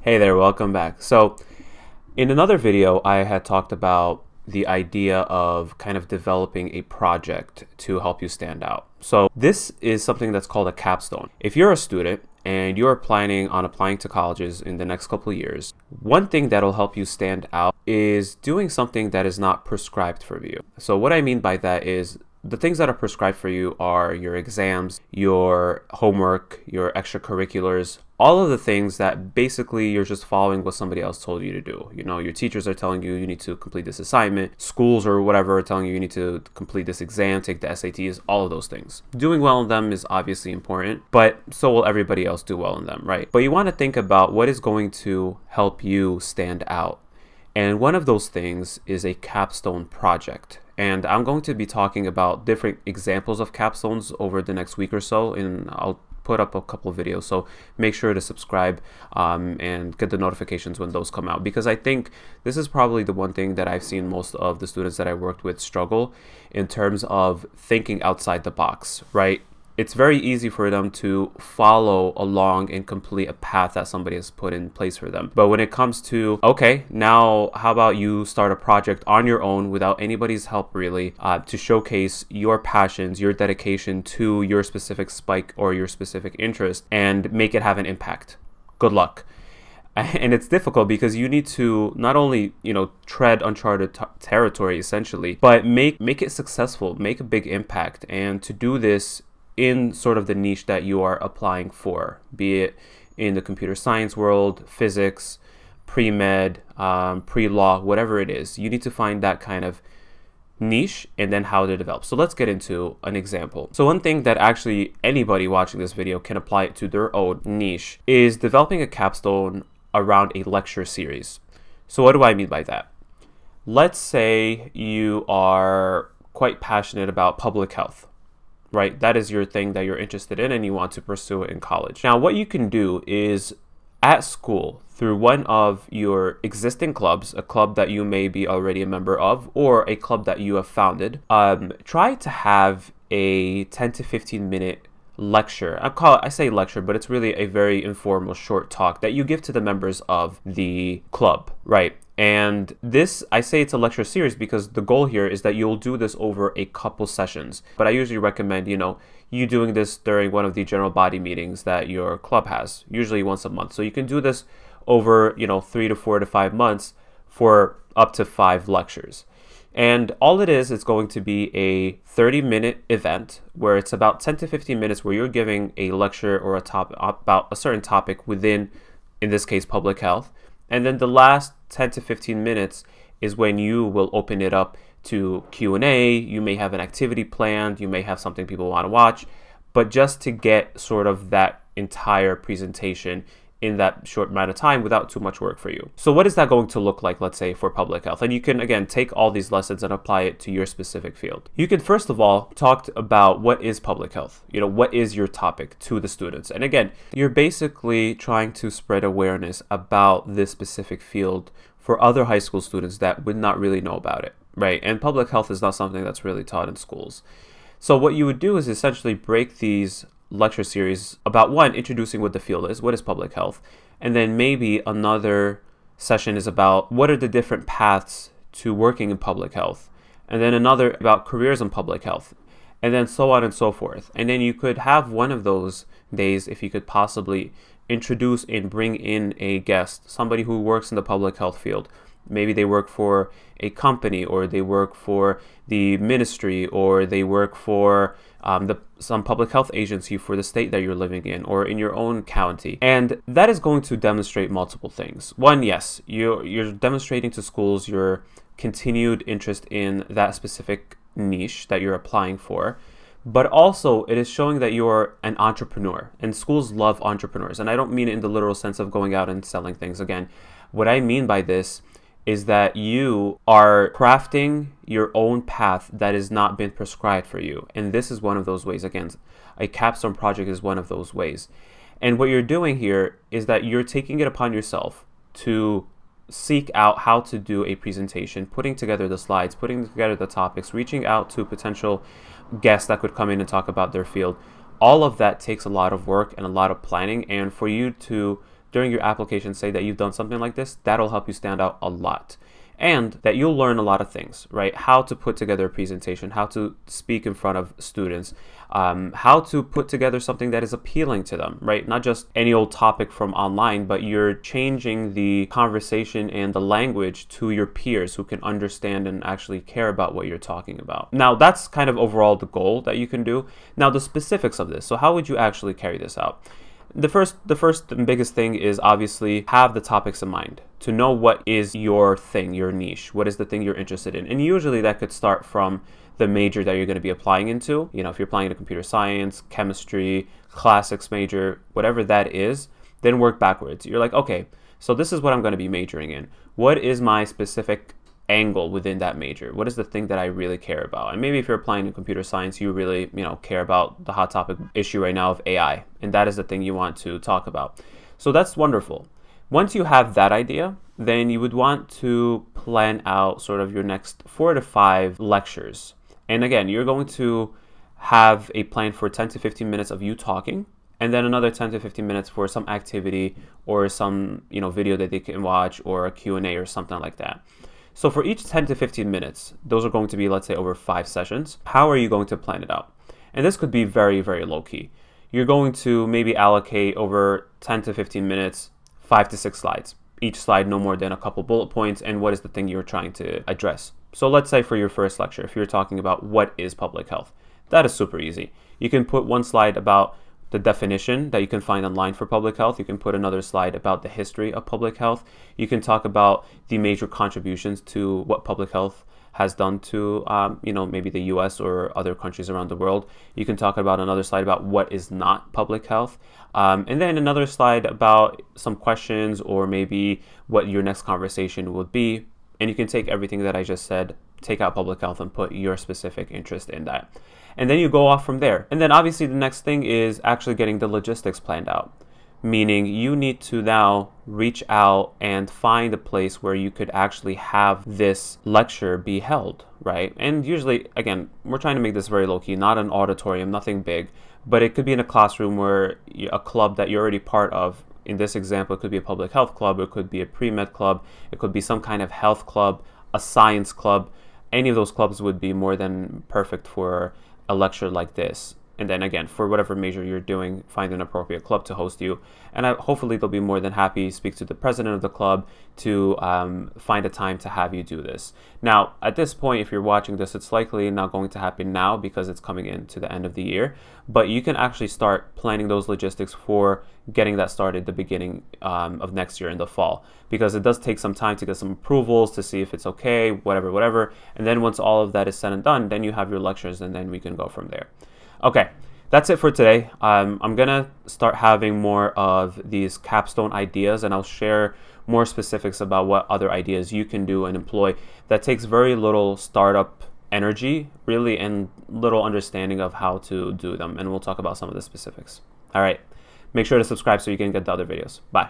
Hey there, welcome back. So in another video, I had talked about the idea of kind of developing a project to help you stand out. So this is something that's called a capstone. If you're a student and you're planning on applying to colleges in the next couple of years, one thing that'll help you stand out is doing something that is not prescribed for you. So what I mean by that is the things that are prescribed for you are your exams, your homework, your extracurriculars, all of the things that basically you're just following what somebody else told you to do. You know, your teachers are telling you need to complete this assignment, schools or whatever are telling you need to complete this exam, take the SATs, all of those things. Doing well in them is obviously important, but so will everybody else do well in them, right? But you want to think about what is going to help you stand out. And one of those things is a capstone project. And I'm going to be talking about different examples of capstones over the next week or so, and I'll put up a couple of videos. So make sure to subscribe and get the notifications when those come out, because I think this is probably the one thing that I've seen most of the students that I worked with struggle in terms of thinking outside the box, right? It's very easy for them to follow along and complete a path that somebody has put in place for them. But when it comes to, okay, now how about you start a project on your own without anybody's help really, to showcase your passions, your dedication to your specific spike or your specific interest and make it have an impact. Good luck. And it's difficult because you need to not only, tread uncharted territory essentially, but make it successful, make a big impact. And to do this in sort of the niche that you are applying for, be it in the computer science world, physics, pre-med, pre-law, whatever it is, you need to find that kind of niche and then how to develop. So let's get into an example. So one thing that actually anybody watching this video can apply it to their own niche is developing a capstone around a lecture series. So what do I mean by that? Let's say you are quite passionate about public health, right? That is your thing that you're interested in and you want to pursue it in college. Now, what you can do is at school, through one of your existing clubs, a club that you may be already a member of, or a club that you have founded, try to have a 10 to 15 minute lecture. I say lecture, but it's really a very informal short talk that you give to the members of the club, right? And this, I say it's a lecture series because the goal here is that you'll do this over a couple sessions. But I usually recommend, you doing this during one of the general body meetings that your club has, usually once a month. So you can do this over, 3 to 4 to 5 months for up to 5 lectures. And all it is, it's going to be a 30-minute event where it's about 10 to 15 minutes where you're giving a lecture or a topic about a certain topic within, in this case, public health. And then the last 10 to 15 minutes is when you will open it up to Q&A. You may have an activity planned. You may have something people want to watch. But just to get sort of that entire presentation in that short amount of time without too much work for you. So what is that going to look like, let's say, for public health? And you can, again, take all these lessons and apply it to your specific field. You can, first of all, talk about what is public health. What is your topic to the students? And again, you're basically trying to spread awareness about this specific field for other high school students that would not really know about it, right? And public health is not something that's really taught in schools. So what you would do is essentially break these lecture series about, one, introducing what the field is, what is public health, and then maybe another session is about what are the different paths to working in public health, and then another about careers in public health, and then so on and so forth. And then you could have one of those days, if you could possibly introduce and bring in a guest, somebody who works in the public health field. Maybe they work for a company, or they work for the ministry, or they work for some public health agency for the state that you're living in, or in your own county. And that is going to demonstrate multiple things. One, yes, you're demonstrating to schools your continued interest in that specific niche that you're applying for. But also, it is showing that you're an entrepreneur, and schools love entrepreneurs. And I don't mean it in the literal sense of going out and selling things. Again, what I mean by this is that you are crafting your own path that has not been prescribed for you. And this is one of those ways. Again, a capstone project is one of those ways. And what you're doing here is that you're taking it upon yourself to seek out how to do a presentation, putting together the slides, putting together the topics, reaching out to potential guests that could come in and talk about their field. All of that takes a lot of work and a lot of planning. And for you to during your application say that you've done something like this, that'll help you stand out a lot. And that you'll learn a lot of things, right? How to put together a presentation, how to speak in front of students, how to put together something that is appealing to them, right? Not just any old topic from online, but you're changing the conversation and the language to your peers who can understand and actually care about what you're talking about. Now, that's kind of overall the goal that you can do. Now, the specifics of this. So how would you actually carry this out? The first and biggest thing is obviously have the topics in mind, to know what is your thing, your niche, what is the thing you're interested in. And usually that could start from the major that you're going to be applying into. You know, if you're applying to computer science, chemistry, classics major, whatever that is, then work backwards. You're like, okay, so this is what I'm going to be majoring in. What is my specific angle within that major? What is the thing that I really care about? And maybe if you're applying to computer science, you really, care about the hot topic issue right now of AI, and that is the thing you want to talk about. So that's wonderful. Once you have that idea, then you would want to plan out sort of your next 4 to 5 lectures. And again, you're going to have a plan for 10 to 15 minutes of you talking, and then another 10 to 15 minutes for some activity or some, video that they can watch, or a Q&A or something like that. So for each 10 to 15 minutes, those are going to be, let's say, over 5 sessions. How are you going to plan it out? And this could be very, very low key. You're going to maybe allocate over 10 to 15 minutes, 5 to 6 slides. Each slide no more than a couple bullet points and what is the thing you're trying to address. So let's say for your first lecture, if you're talking about what is public health, that is super easy. You can put one slide about the definition that you can find online for public health. You can put another slide about the history of public health. You can talk about the major contributions to what public health has done to, maybe the US or other countries around the world. You can talk about another slide about what is not public health. And then another slide about some questions or maybe what your next conversation would be. And you can take everything that I just said, take out public health and put your specific interest in that. And then you go off from there. And then obviously the next thing is actually getting the logistics planned out. Meaning you need to now reach out and find a place where you could actually have this lecture be held, right? And usually, again, we're trying to make this very low-key, not an auditorium, nothing big, but it could be in a classroom where a club that you're already part of. In this example, it could be a public health club, it could be a pre-med club, it could be some kind of health club, a science club. Any of those clubs would be more than perfect for a lecture like this. And then again, for whatever major you're doing, find an appropriate club to host you. And hopefully they'll be more than happy to speak to the president of the club to find a time to have you do this. Now, at this point, if you're watching this, it's likely not going to happen now because it's coming into the end of the year. But you can actually start planning those logistics for getting that started the beginning of next year in the fall. Because it does take some time to get some approvals to see if it's okay, whatever. And then once all of that is said and done, then you have your lectures and then we can go from there. Okay, that's it for today. I'm gonna start having more of these capstone ideas, and I'll share more specifics about what other ideas you can do and employ that takes very little startup energy, really, and little understanding of how to do them. And we'll talk about some of the specifics. All right, make sure to subscribe so you can get the other videos. Bye.